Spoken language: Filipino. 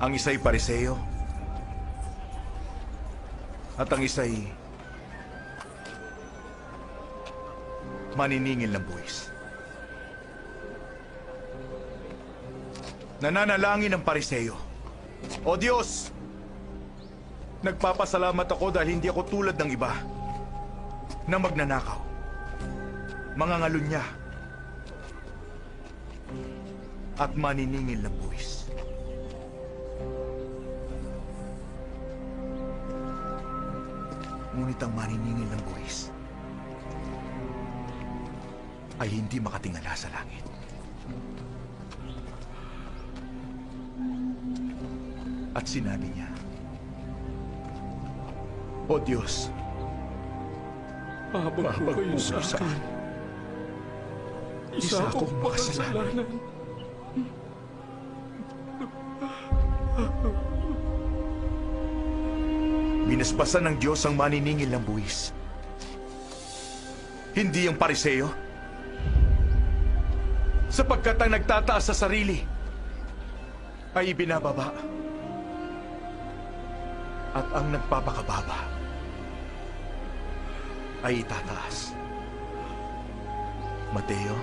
Ang isa'y pariseo at ang isa'y maniningil ng buwis. Nananalangin ang pariseo, "O Diyos, nagpapasalamat ako dahil hindi ako tulad ng iba na magnanakaw, mangangalunya, at maniningil ng buwis." Ngunit ang maniningil ng buwis ay hindi makatingala sa langit. At sinabi niya, "O Diyos, Habang po kayo sa akin, isa akong makasalanan. Binasbasan ng Diyos ang maniningil ng buwis, hindi ang pariseo. Sapagkat ang nagtataas sa sarili ay ibinababa, at ang nagpapakababa ay itataas. Mateo